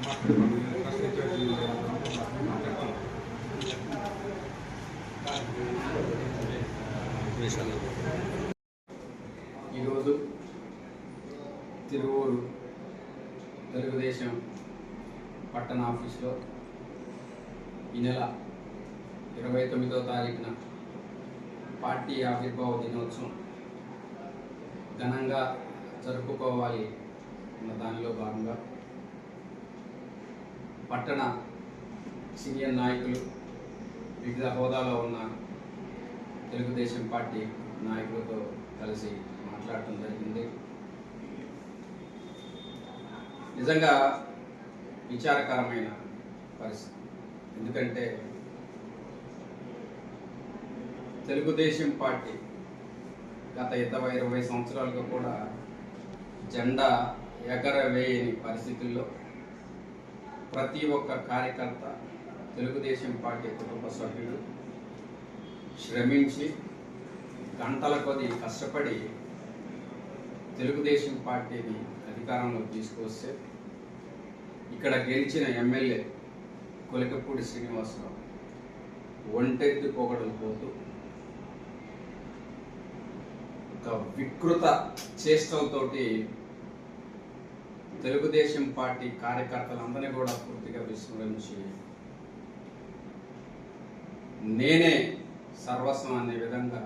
ఈరోజు తిరువూరు తెలుగుదేశం పట్టణ ఆఫీసులో ఈ నెల 29వ తారీఖున పార్టీ ఆవిర్భావ దినోత్సవం ఘనంగా జరుపుకోవాలి అన్న దానిలో భాగంగా పట్టణ సీనియర్ నాయకులు, వివిధ హోదాలో ఉన్న తెలుగుదేశం పార్టీ నాయకులతో కలిసి మాట్లాడటం జరిగింది. నిజంగా విచారకరమైన పరిస్థితి. ఎందుకంటే తెలుగుదేశం పార్టీ గత 20 సంవత్సరాలుగా కూడా జెండా ఎగరవేయని పరిస్థితుల్లో ప్రతి ఒక్క కార్యకర్త, తెలుగుదేశం పార్టీ కుటుంబ సభ్యులు శ్రమించి గంటల కొద్ది కష్టపడి తెలుగుదేశం పార్టీని అధికారంలోకి తీసుకొస్తే ఇక్కడ గెలిచిన ఎమ్మెల్యే కొలికపూడి శ్రీనివాసరావు ఒంటెద్దు పొగడలు పోతూ ఒక వికృత చేష్టలతోటి తెలుగుదేశం పార్టీ కార్యకర్తలందరినీ కూడా పూర్తిగా విస్మరించి నేనే సర్వస్వం అనే విధంగా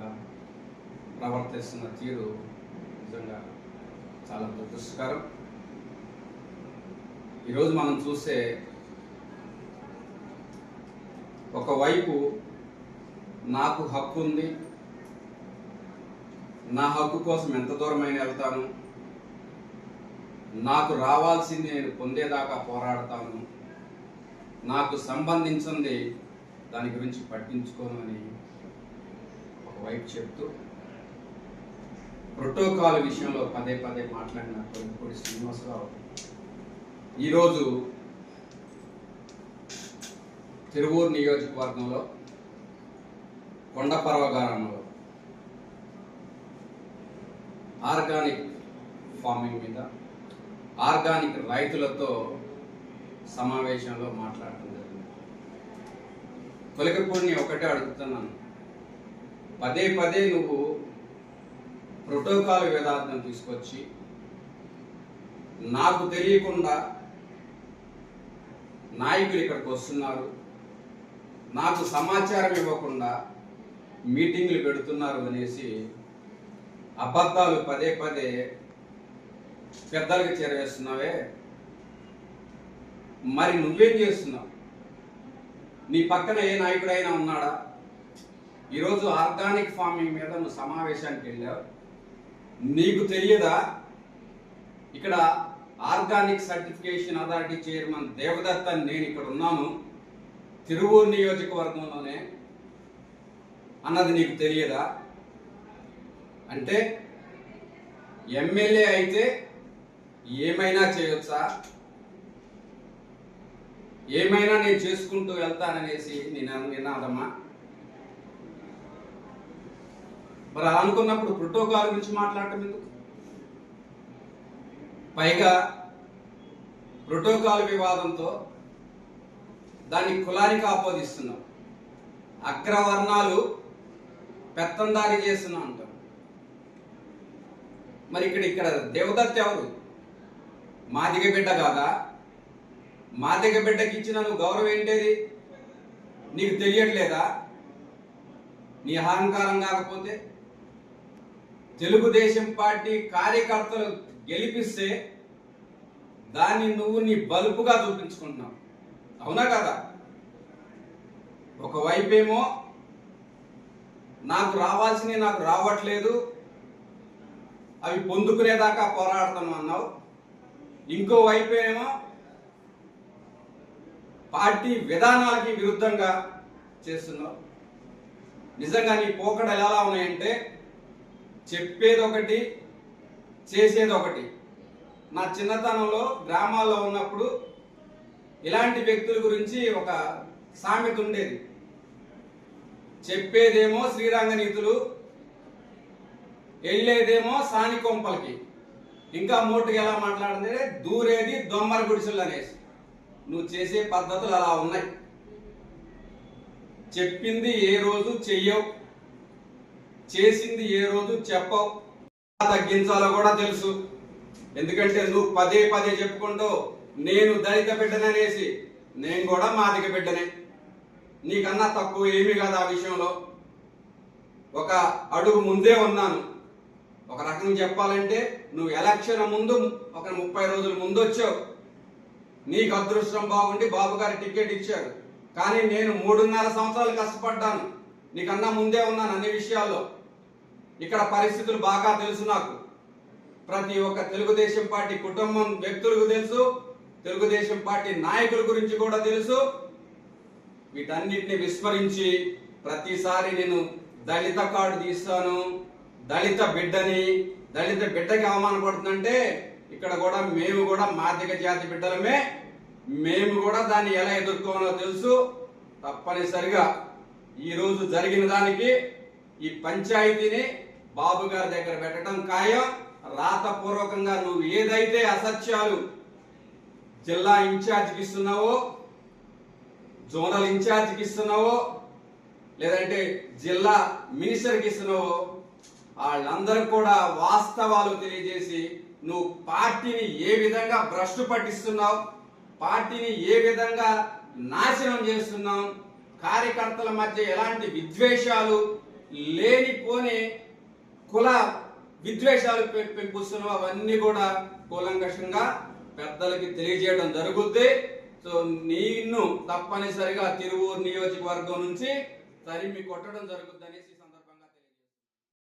ప్రవర్తిస్తున్న తీరు నిజంగా చాలా దురదృష్టకరం. ఈరోజు మనం చూస్తే ఒకవైపు నాకు హక్కు ఉంది, నా హక్కు కోసం ఎంత దూరమైన వెళ్తాను, నాకు రావాల్సింది నేను పొందేదాకా పోరాడతాను, నాకు సంబంధించింది దాని గురించి పట్టించుకోను అని ఒకవైపు చెప్తూ ప్రోటోకాల్ విషయంలో పదే మాట్లాడిన కొలికపూడి శ్రీనివాసరావు ఈరోజు తిరువూరు నియోజకవర్గంలో కొండపర్వ గ్రామంలో ఆర్గానిక్ ఫార్మింగ్ మీద ఆర్గానిక్ రైతులతో సమావేశంలో మాట్లాడటం జరిగింది. కొలికపూడిని ఒకటే అడుగుతున్నాను, పదే నువ్వు ప్రోటోకాల్ వేదాంతం తీసుకొచ్చి నాకు తెలియకుండా నాయకులు ఇక్కడికి వస్తున్నారు, నాకు సమాచారం ఇవ్వకుండా మీటింగ్లు పెడుతున్నారు అనేసి అబద్ధాలు పదే పెద్దలకు చేరవేస్తున్నావే. మరి నువ్వేం చేస్తున్నావు? నీ పక్కన ఏ నాయకుడైనా ఉన్నాడా? ఈరోజు ఆర్గానిక్ ఫార్మింగ్ మీద నువ్వు సమావేశానికి వెళ్ళావు, నీకు తెలియదా? ఇక్కడ organic certification authority chairman Devadatta నేను ఇక్కడ ఉన్నాను తిరువూరు నియోజకవర్గంలోనే అన్నది నీకు తెలియదా? అంటే ఎమ్మెల్యే అయితే ఏమైనా చేయొచ్చా, ఏమైనా నేను చేసుకుంటూ వెళ్తాననేసి నినాదమ్మా. మరి అలా అనుకున్నప్పుడు ప్రోటోకాల్ గురించి మాట్లాడటం ఎందుకు? పైగా ప్రోటోకాల్ వివాదంతో దాన్ని కులానికి ఆపోదిస్తున్నాం, అగ్రవర్ణాలు పెత్తందారి చేస్తున్నాం అంటాం. మరి ఇక్కడ దేవదత్త ఎవరు? మాదిగ బిడ్డ కాదా? మాదిగ బిడ్డకి ఇచ్చిన నువ్వు గౌరవం ఏంటేది? నీకు తెలియట్లేదా? నీ అహంకారం కాకపోతే తెలుగుదేశం పార్టీ కార్యకర్తలు గెలిపిస్తే దాన్ని నువ్వు నీ బలుపుగా చూపించుకుంటున్నావు, అవునా కదా? ఒకవైపేమో నాకు రావాల్సినవి నాకు రావట్లేదు, అవి పొందుకునేదాకా పోరాడతాను అన్నావు. ఇంకో వైపేమో పార్టీ విధానాలకి విరుద్ధంగా చేస్తున్నావు. నిజంగా నీ పోకడలు ఎలా ఉన్నాయంటే చెప్పేది ఒకటి, చేసేది ఒకటి. నా చిన్నతనంలో గ్రామాల్లో ఉన్నప్పుడు ఇలాంటి వ్యక్తుల గురించి ఒక సామెత ఉండేది. చెప్పేదేమో శ్రీరంగ నీతులు, వెళ్ళేదేమో సాని కొంపలకి, ఇంకా మోటుగా ఎలా మాట్లాడింది దూరేది దొమ్మర గుడిసెలు అనేసి. నువ్వు చేసే పద్ధతులు అలా ఉన్నాయి. చెప్పింది ఏ రోజు చెయ్యవు, చేసింది ఏ రోజు చెప్పవు. తగ్గించాలో కూడా తెలుసు. ఎందుకంటే నువ్వు పదే పదే చెప్పుకుంటూ నేను దళిత బిడ్డననేసి, నేను కూడా మాదిగ బిడ్డనే, నీకన్నా తక్కువ ఏమీ కాదు. ఆ విషయంలో ఒక అడుగు ముందే ఉన్నాను. ఒక రకంగా చెప్పాలంటే నువ్వు ఎలక్షన్ ముందు ఒక 30 రోజుల ముందు వచ్చావు. నీకు అదృష్టం బాగుండి బాబు గారి టికెట్ ఇచ్చారు. కానీ నేను 3.5 సంవత్సరాలు కష్టపడ్డాను, నీకన్నా ముందే ఉన్నాను అన్ని విషయాల్లో. ఇక్కడ పరిస్థితులు బాగా తెలుసు నాకు. ప్రతి ఒక్క తెలుగుదేశం పార్టీ కుటుంబం వ్యక్తులకు తెలుసు, తెలుగుదేశం పార్టీ నాయకుల గురించి కూడా తెలుసు. వీటన్నిటిని విస్మరించి ప్రతిసారి నేను దళిత కార్డు తీస్తాను, దళిత బిడ్డని, దళిత బిడ్డకి అవమానపడుతుందంటే ఇక్కడ కూడా మేము కూడా మాదిగ జాతి బిడ్డలమే, మేము కూడా దాన్ని ఎలా ఎదుర్కోవాలో తెలుసు. తప్పనిసరిగా ఈరోజు జరిగిన దానికి ఈ పంచాయతీని బాబు గారి దగ్గర పెట్టడం ఖాయం. రాతపూర్వకంగా నువ్వు ఏదైతే అసత్యాలు జిల్లా ఇన్ఛార్జికి ఇస్తున్నావో, జోనల్ ఇన్ఛార్జికి ఇస్తున్నావో, లేదంటే జిల్లా మినిస్టర్కి ఇస్తున్నావో, వాళ్ళందరూ కూడా వాస్తవాలు తెలియజేసి నువ్వు పార్టీని ఏ విధంగా భ్రష్టు పట్టిస్తున్నావు, పార్టీని ఏ విధంగా నాశనం చేస్తున్నావు, కార్యకర్తల మధ్య ఎలాంటి విద్వేషాలు, లేనిపోని కుల విద్వేషాలు పెంపుస్తున్నావు, అవన్నీ కూడా కూలంకషంగా పెద్దలకి తెలియజేయడం జరుగుద్ది. సో నిన్ను తప్పనిసరిగా తిరువూరు నియోజకవర్గం నుంచి తరిమి కొట్టడం జరుగుద్ది అనేసి